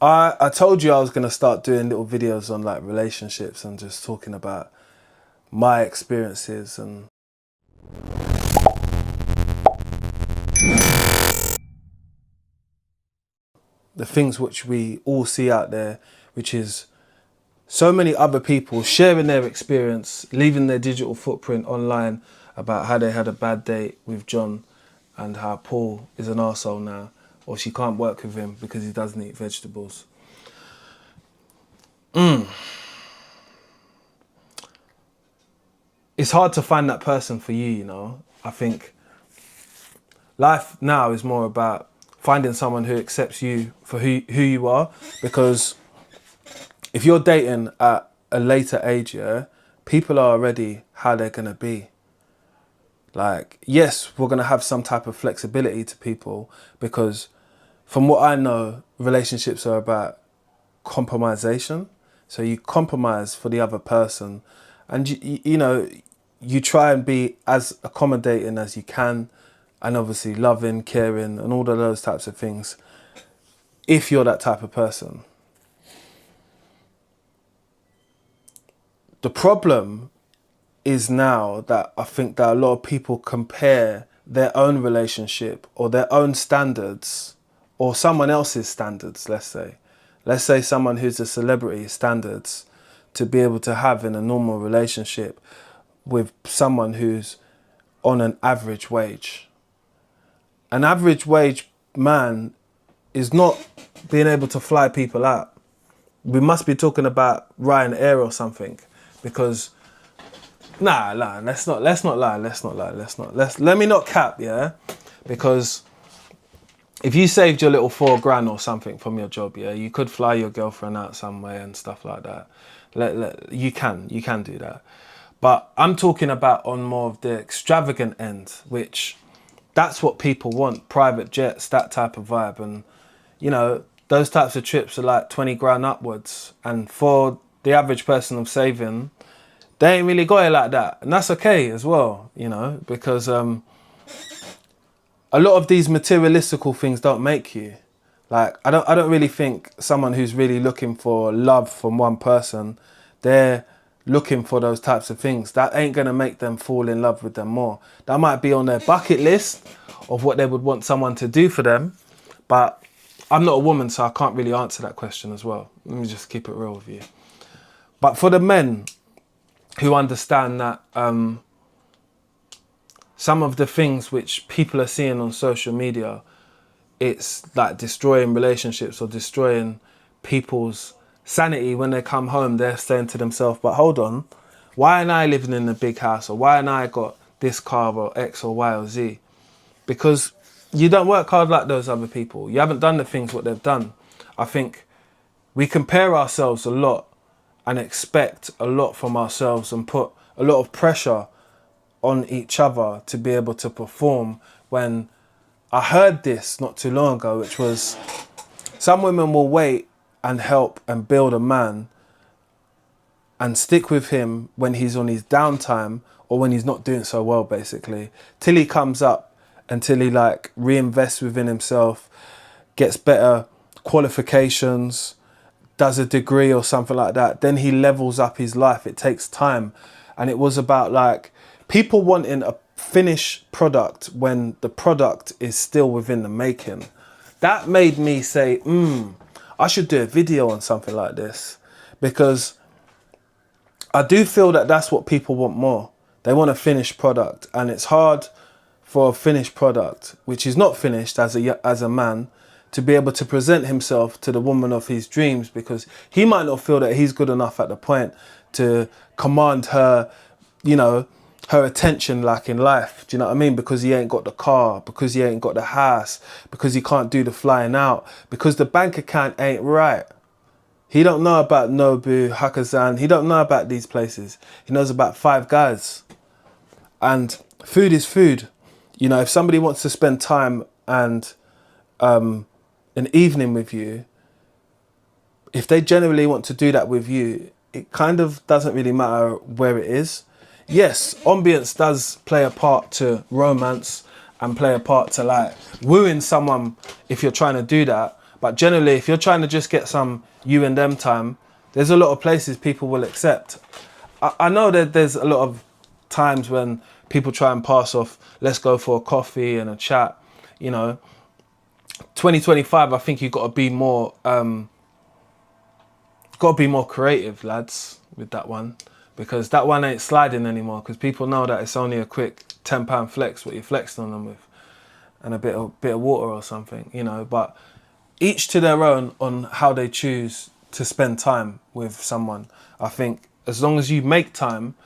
I told you I was going to start doing little videos on like relationships and just talking about my experiences and the things which we all see out there, which is so many other people sharing their experience, leaving their digital footprint online about how they had a bad date with John and how Paul is an arsehole now, or she can't work with him because he doesn't eat vegetables. It's hard to find that person for you, you know. I think life now is more about finding someone who accepts you for who you are, because if you're dating at a later age, yeah, people are already how they're going to be. Like, yes, we're going to have some type of flexibility to people because from what I know, relationships are about compromisation. So you compromise for the other person and, you know, you try and be as accommodating as you can and obviously loving, caring and all of those types of things if you're that type of person. The problem is now that I think that a lot of people compare their own relationship or their own standards or someone else's standards, let's say someone who's a celebrity standards to be able to have in a normal relationship with someone who's on an average wage. An average wage man is not being able to fly people out. We must be talking about Ryanair or something, because let's not lie. Let me not cap, yeah? Because if you saved your little $4,000 or something from your job, yeah, you could fly your girlfriend out somewhere and stuff like that. You can do that. But I'm talking about on more of the extravagant end, which that's what people want, private jets, that type of vibe. And, you know, those types of trips are like 20 grand upwards. And for the average person of saving, they ain't really got it like that. And that's okay as well, you know, because a lot of these materialistical things don't make you. Like, I don't really think someone who's really looking for love from one person, they're looking for those types of things. That ain't going to make them fall in love with them more. That might be on their bucket list of what they would want someone to do for them. But I'm not a woman, so I can't really answer that question as well. Let me just keep it real with you. But for the men who understand that some of the things which people are seeing on social media, it's like destroying relationships or destroying people's sanity. When they come home, they're saying to themselves, but hold on, why am I living in a big house, or why am I got this car or X or Y or Z? Because you don't work hard like those other people. You haven't done the things what they've done. I think we compare ourselves a lot and expect a lot from ourselves and put a lot of pressure on each other to be able to perform, when I heard this not too long ago, which was some women will wait and help and build a man and stick with him when he's on his downtime or when he's not doing so well, basically, till he comes up, until he like reinvests within himself, gets better qualifications, does a degree or something like that. Then he levels up his life. It takes time. And it was about like people wanting a finished product when the product is still within the making. That made me say, I should do a video on something like this, because I do feel that that's what people want more. They want a finished product, and it's hard for a finished product, which is not finished as a man, to be able to present himself to the woman of his dreams, because he might not feel that he's good enough at the point to command her, you know, her attention like in life. Do you know what I mean? Because he ain't got the car, because he ain't got the house, because he can't do the flying out, because the bank account ain't right. He don't know about Nobu, Hakazan. He don't know about these places. He knows about Five Guys. And food is food. You know, if somebody wants to spend time and an evening with you, if they generally want to do that with you, it kind of doesn't really matter where it is. Yes, ambience does play a part to romance and play a part to like wooing someone if you're trying to do that. But generally, if you're trying to just get some you and them time, there's a lot of places people will accept. I know that there's a lot of times when people try and pass off, let's go for a coffee and a chat, you know. 2025, I think you've got to be more, creative, lads, with that one, because that one ain't sliding anymore. Because people know that it's only a quick £10 flex, what you flexed on them with, and a bit of water or something, you know. But each to their own on how they choose to spend time with someone. I think as long as you make time,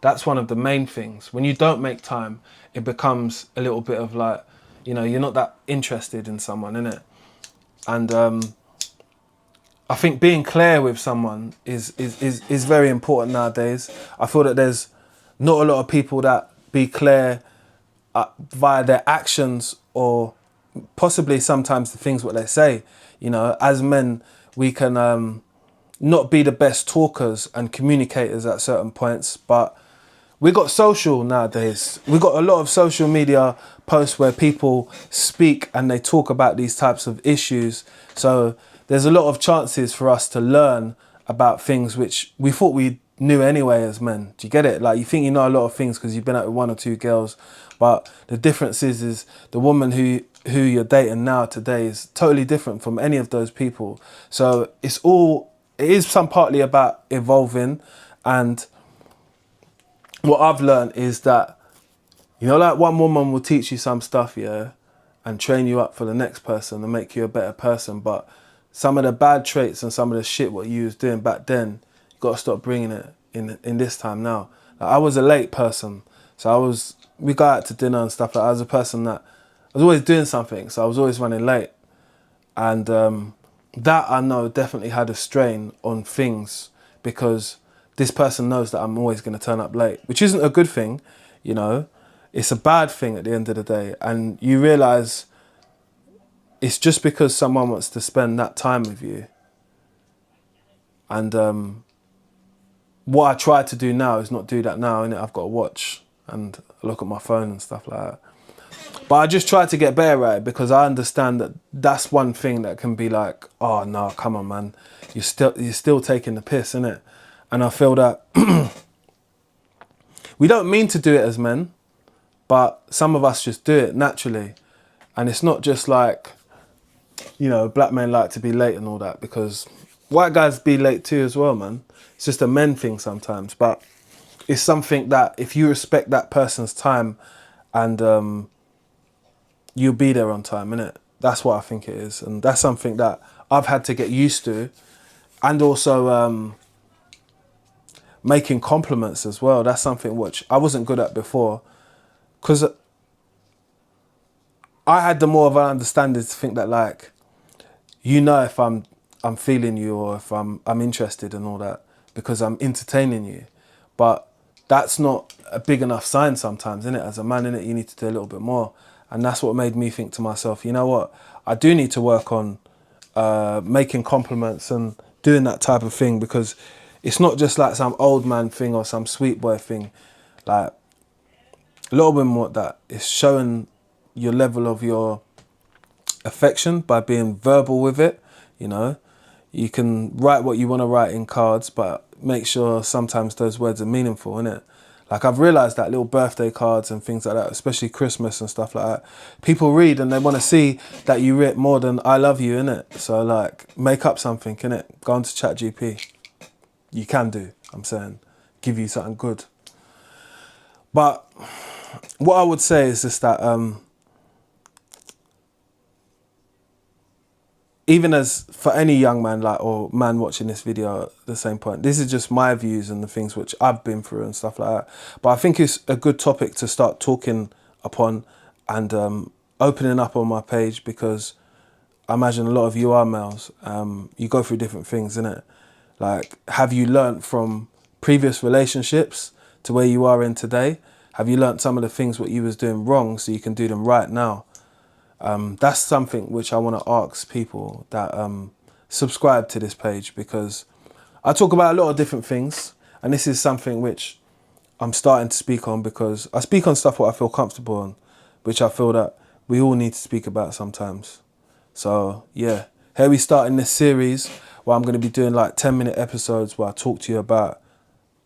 that's one of the main things. When you don't make time, it becomes a little bit of like, you know, you're not that interested in someone, innit? And I think being clear with someone is very important nowadays. I feel that there's not a lot of people that be clear via their actions, or possibly sometimes the things what they say. You know, as men, we can not be the best talkers and communicators at certain points, but we got social nowadays. We got a lot of social media posts where people speak and they talk about these types of issues. So there's a lot of chances for us to learn about things which we thought we knew anyway as men. Do you get it? Like, you think you know a lot of things because you've been out with one or two girls, but the difference is the woman who you're dating now today is totally different from any of those people. So it is some partly about evolving. And what I've learned is that, you know, like one woman will teach you some stuff, yeah, and train you up for the next person and make you a better person. But some of the bad traits and some of the shit what you was doing back then, you got to stop bringing it in this time now. Like, I was a late person, so we got out to dinner and stuff. Like, I was a person that I was always doing something, so I was always running late. And that I know definitely had a strain on things, because this person knows that I'm always going to turn up late, which isn't a good thing, you know. It's a bad thing at the end of the day. And you realise it's just because someone wants to spend that time with you. And what I try to do now is not do that now, innit? I've got to watch and look at my phone and stuff like that. But I just try to get better at it, because I understand that that's one thing that can be like, oh no, come on, man, you're still taking the piss, innit? And I feel that we don't mean to do it as men, but some of us just do it naturally. And it's not just like, you know, black men like to be late and all that, because white guys be late too as well, man. It's just a men thing sometimes, but it's something that if you respect that person's time, and you'll be there on time, innit? That's what I think it is. And that's something that I've had to get used to. And also making compliments as well. That's something which I wasn't good at before, because I had the more of an understanding to think that, like, you know, if I'm feeling you, or if I'm interested and all that, because I'm entertaining you. But that's not a big enough sign sometimes, innit? As a man, innit, you need to do a little bit more. And that's what made me think to myself, you know what, I do need to work on making compliments and doing that type of thing, because it's not just like some old man thing or some sweet boy thing. Like, a lot of women want that. It's showing your level of your affection by being verbal with it, you know. You can write what you want to write in cards, but make sure sometimes those words are meaningful, innit? Like, I've realised that little birthday cards and things like that, especially Christmas and stuff like that, people read and they want to see that you writ more than I love you, innit? So, like, make up something, innit? Go on to ChatGPT. You can do, I'm saying. Give you something good. But what I would say is just that even as for any young man, like, or man watching this video at the same point, this is just my views and the things which I've been through and stuff like that. But I think it's a good topic to start talking upon and opening up on my page, because I imagine a lot of you are males. You go through different things, innit? Like, have you learnt from previous relationships to where you are in today? Have you learnt some of the things what you was doing wrong so you can do them right now? That's something which I want to ask people that subscribe to this page, because I talk about a lot of different things, and this is something which I'm starting to speak on, because I speak on stuff what I feel comfortable on, which I feel that we all need to speak about sometimes. So yeah, Here we start in this series where I'm going to be doing like 10-minute episodes where I talk to you about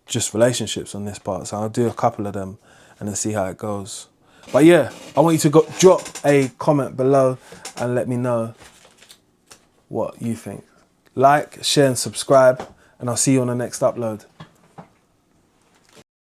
just relationships on this part. So I'll do a couple of them and then see how it goes. But yeah, I want you to drop a comment below and let me know what you think. Like, share and subscribe, and I'll see you on the next upload.